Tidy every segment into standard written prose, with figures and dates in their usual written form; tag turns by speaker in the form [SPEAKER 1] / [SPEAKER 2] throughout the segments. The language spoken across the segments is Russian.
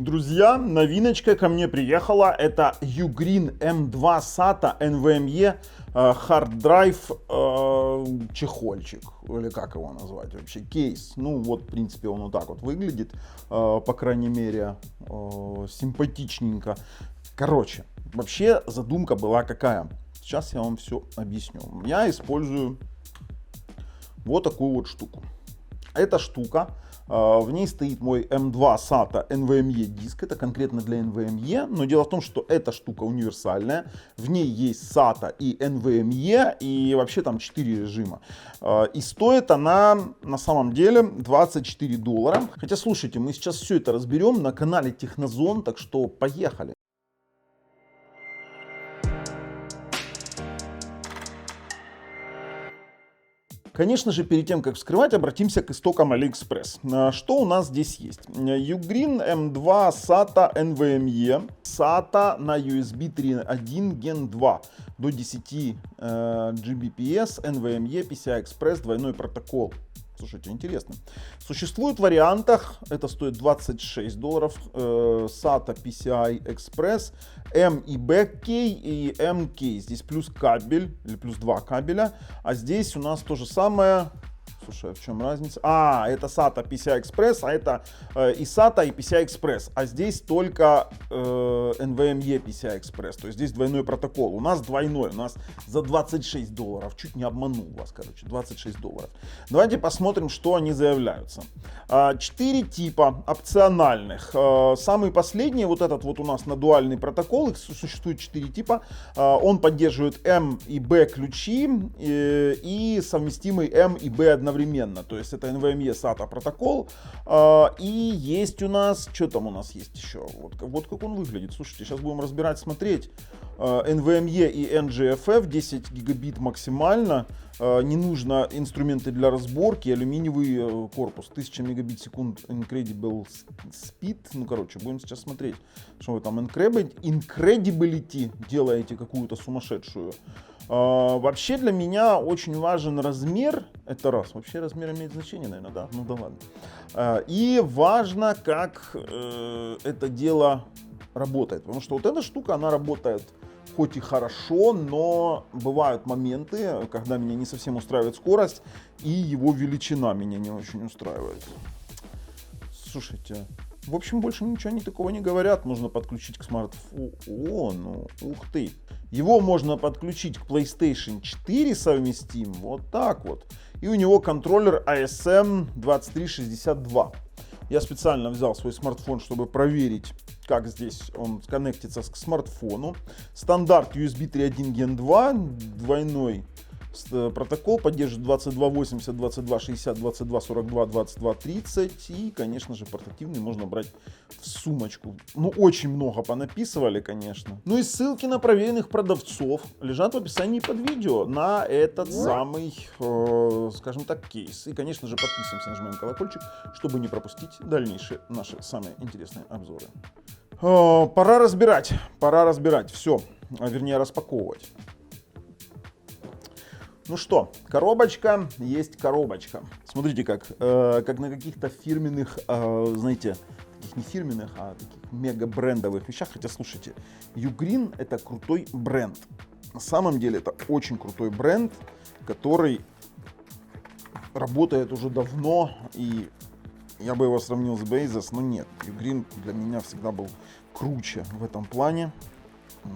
[SPEAKER 1] Друзья, новиночка ко мне приехала. Это Ugreen M2 SATA NVMe Hard Drive чехольчик. Или как его назвать вообще? Кейс. Ну вот, в принципе, он вот так вот выглядит. По крайней мере, симпатичненько. Короче, вообще задумка была какая? Сейчас я вам все объясню. Я использую вот такую вот штуку. Эта штука, в ней стоит мой M2 SATA NVMe диск, это конкретно для NVMe, но дело в том, что эта штука универсальная, в ней есть SATA и NVMe, и вообще там 4 режима. И стоит она на самом деле $24. Хотя слушайте, мы сейчас все это разберем на канале Технозон, так что поехали. Конечно же, перед тем, как вскрывать, обратимся к истокам AliExpress. Что у нас здесь есть? Ugreen M2 SATA NVMe. SATA на USB 3.1 Gen 2 до 10 Gbps. NVMe PCI Express, двойной протокол. Слушайте, интересно. Существует в вариантах, это стоит $26, SATA PCI Express, M и B кей и M кей. Здесь плюс кабель, или плюс 2 кабеля, а здесь у нас то же самое. Слушай, а в чем разница? Это SATA PCI Express, а это и SATA, и PCI Express. А здесь только NVMe PCI Express. То есть здесь двойной протокол. У нас двойной, у нас за $26. Чуть не обманул вас, короче, $26. Давайте посмотрим, что они заявляются. 4 типа опциональных. Самый последний, вот этот вот у нас на дуальный протокол, их существует 4 типа. Он поддерживает M и B ключи и совместимый M и B одновременно. То есть это NVMe SATA протокол. И есть у нас, что там у нас есть еще? Вот как он выглядит. Слушайте, сейчас будем разбирать, смотреть. NVMe и NGFF 10 гигабит максимально. Не нужно инструменты для разборки. Алюминиевый корпус. 1000 мегабит в секунду Incredible Speed. Ну, короче, будем сейчас смотреть, что вы там Incredibility делаете какую-то сумасшедшую. Вообще для меня очень важен размер. Это раз. Вообще размер имеет значение, наверное, да. Ну да ладно. И важно, как это дело работает. Потому что вот эта штука, она работает хоть и хорошо, но бывают моменты, когда меня не совсем устраивает скорость, и его величина меня не очень устраивает. Слушайте, в общем, больше ничего они такого не говорят. Можно подключить к смартфону. Ух ты. Его можно подключить к PlayStation 4 совместим. Вот так вот. И у него контроллер ASM 2362. Я специально взял свой смартфон, чтобы проверить, как здесь он коннектится к смартфону. Стандарт USB 3.1 Gen 2, двойной протокол, поддерживает 2280, 2260, 2242, 2230. И, конечно же, портативный можно брать в сумочку. Ну, очень много понаписывали, конечно. Ну и ссылки на проверенных продавцов лежат в описании под видео на этот самый, скажем так, кейс. И, конечно же, подписываемся, нажимаем колокольчик, чтобы не пропустить дальнейшие наши самые интересные обзоры. Пора разбирать все, вернее распаковывать. Ну что, коробочка есть коробочка. Смотрите, как на каких-то фирменных, знаете, таких не фирменных, а таких мега брендовых вещах. Хотя, слушайте, Ugreen это крутой бренд. На самом деле это очень крутой бренд, который работает уже давно, и я бы его сравнил с Bezos, но нет. Ugreen для меня всегда был круче в этом плане.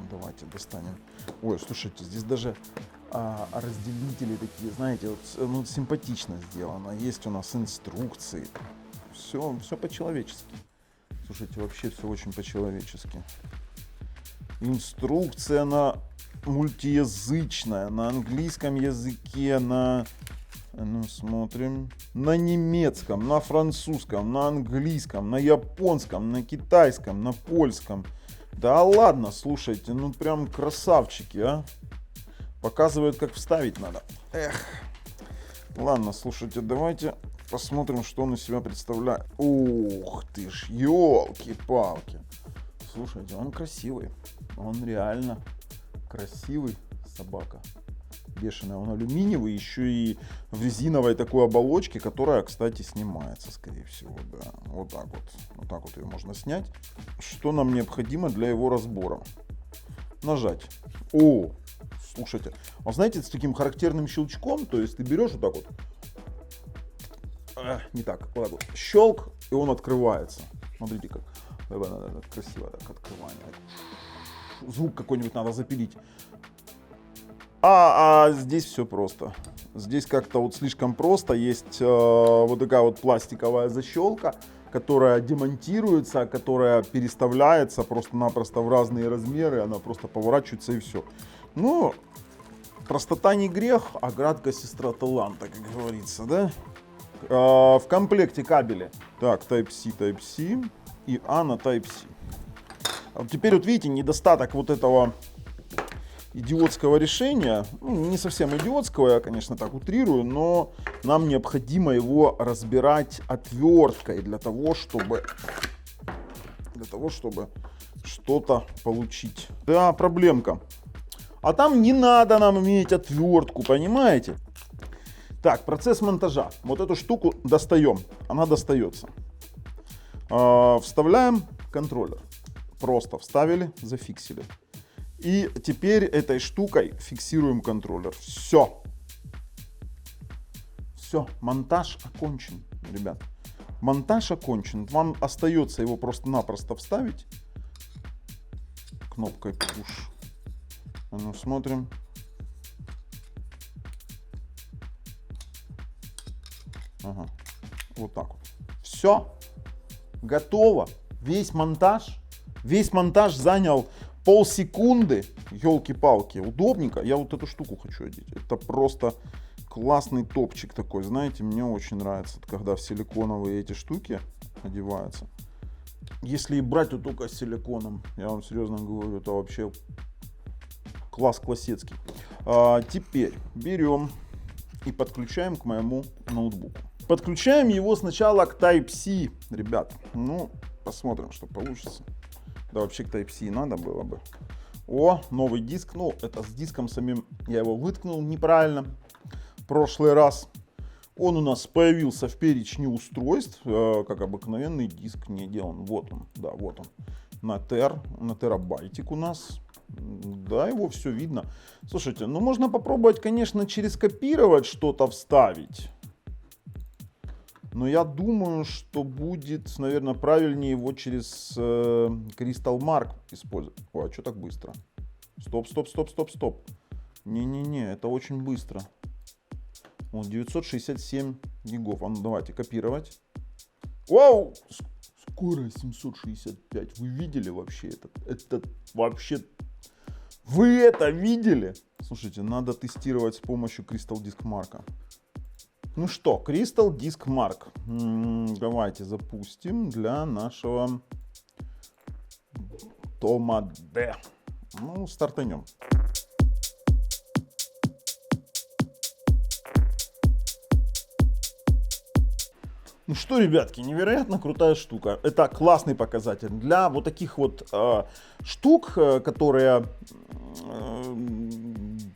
[SPEAKER 1] Давайте достанем. Ой, слушайте, здесь даже разделители такие, знаете, вот, ну, симпатично сделано. Есть у нас инструкции. Все по-человечески. Слушайте, вообще все очень по-человечески. Инструкция она мультиязычная, на английском языке, ну, смотрим, на немецком, на французском, на английском, на японском, на китайском, на польском. Да ладно, слушайте, ну прям красавчики, а. Показывают, как вставить надо. Эх. Ладно, слушайте, давайте посмотрим, что он из себя представляет. Ух ты ж, елки-палки. Слушайте, он красивый. Он реально красивый собака. бешеная. Он алюминиевый, еще и в резиновой такой оболочке, которая, кстати, снимается, скорее всего, да. Вот так вот. Вот так вот ее можно снять. Что нам необходимо для его разбора? Нажать. О, слушайте. А знаете, с таким характерным щелчком, то есть ты берешь вот так вот. Не так, вот так вот. Щелк, и он открывается. Смотрите, как красиво так открывание. Звук какой-нибудь надо запилить. А здесь все просто. Здесь как-то вот слишком просто. Есть вот такая вот пластиковая защелка, которая демонтируется, которая переставляется просто-напросто в разные размеры. Она просто поворачивается и все. Ну, простота не грех, а краткость сестра таланта, как говорится, да? В комплекте кабели. Так, Type-C, Type-C и A на Type-C. А вот теперь вот видите, недостаток вот этого идиотского решения, ну, не совсем идиотского, я, конечно, так утрирую, но нам необходимо его разбирать отверткой для того, чтобы что-то получить. Да, проблемка. А там не надо нам иметь отвертку, понимаете? Так, процесс монтажа. Вот эту штуку достаем, она достается. Вставляем контроллер. Просто вставили, зафиксили. И теперь этой штукой фиксируем контроллер. Все. Все, монтаж окончен, ребят. Монтаж окончен. Вам остается его просто-напросто вставить. Кнопкой push. А ну, смотрим. Ага. Вот так вот. Все. Готово. Весь монтаж занял полсекунды. Ёлки-палки. Удобненько. Я вот эту штуку хочу одеть. Это просто классный топчик такой. Знаете, мне очень нравится, когда в силиконовые эти штуки одеваются. Если и брать, то только с силиконом. Я вам серьезно говорю, это вообще класс классецкий. Теперь берем и подключаем к моему ноутбуку. Подключаем его сначала к Type-C, ребят. Ну, посмотрим, что получится. Да, вообще к Type-C надо было бы. О, новый диск. Ну, это с диском самим я его выткнул неправильно в прошлый раз. Он у нас появился в перечне устройств, как обыкновенный диск не делан. Вот он, да, вот он. На терабайтик у нас. Да, его все видно. Слушайте, ну можно попробовать, конечно, через копировать что-то вставить. Но я думаю, что будет, наверное, правильнее его через Crystal Mark использовать. Ой, а что так быстро? Стоп. Не-не-не, это очень быстро. Вот, 967 гигов. А ну давайте копировать. Вау! Скорость 765. Вы видели вообще это? Это вообще... Вы это видели? Слушайте, надо тестировать с помощью Crystal Disk Mark. Ну что, Crystal Disk Mark. Давайте запустим для нашего Тома D. Ну, стартанем. Ну что, ребятки, невероятно крутая штука. Это классный показатель для вот таких вот штук, которые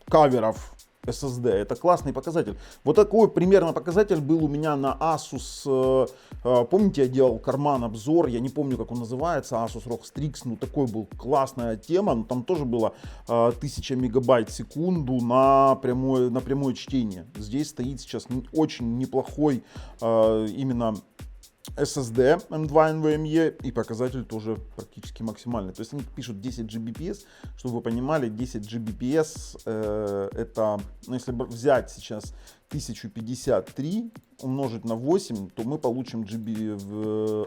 [SPEAKER 1] каверов SSD. Это классный показатель. Вот такой примерно показатель был у меня на Asus. Помните, я делал карман обзор, я не помню, как он называется, Asus ROG Strix. Ну, такой был классная тема. Но там тоже было 1000 мегабайт в секунду на прямое чтение. Здесь стоит сейчас очень неплохой именно SSD M2 NVMe, и показатель тоже практически максимальный. То есть они пишут 10 Gbps, чтобы вы понимали, 10 Gbps это, ну, если взять сейчас 1053 умножить на 8, то мы получим в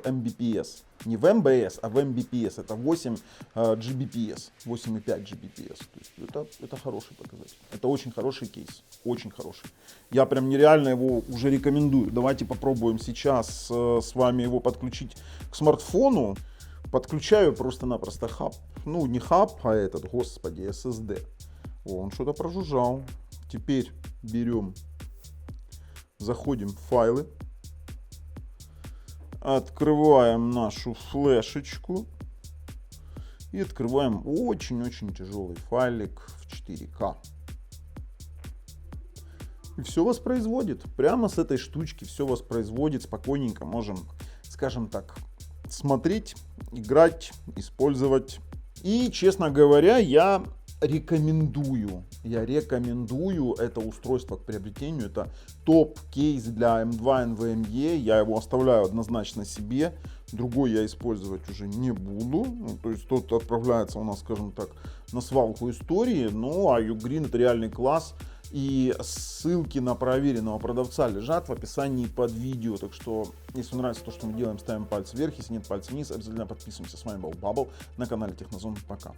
[SPEAKER 1] Mbps. Не в MBS, а в Mbps. Это 8 Gbps, 8,5 Gbps. То есть это хороший показатель. Это очень хороший кейс, очень хороший. Я прям нереально его уже рекомендую. Давайте попробуем сейчас с вами его подключить к смартфону. Подключаю просто-напросто хаб. Ну, не хаб, а этот, господи, SSD. О, он что-то прожужжал. Теперь берем, заходим в файлы. Открываем нашу флешечку. И открываем очень-очень тяжелый файлик в 4К. И все воспроизводит. Прямо с этой штучки все воспроизводит. Спокойненько можем, скажем так, смотреть, играть, использовать. И, честно говоря, я рекомендую это устройство к приобретению. Это топ-кейс для M2 NVMe. Я его оставляю однозначно себе. Другой я использовать уже не буду. Ну, то есть тот отправляется у нас, скажем так, на свалку истории. Ну а Ugreen это реальный класс. И ссылки на проверенного продавца лежат в описании под видео. Так что, если нравится то, что мы делаем, ставим палец вверх. Если нет, палец вниз. Обязательно подписываемся. С вами был Бабл на канале Технозон. Пока.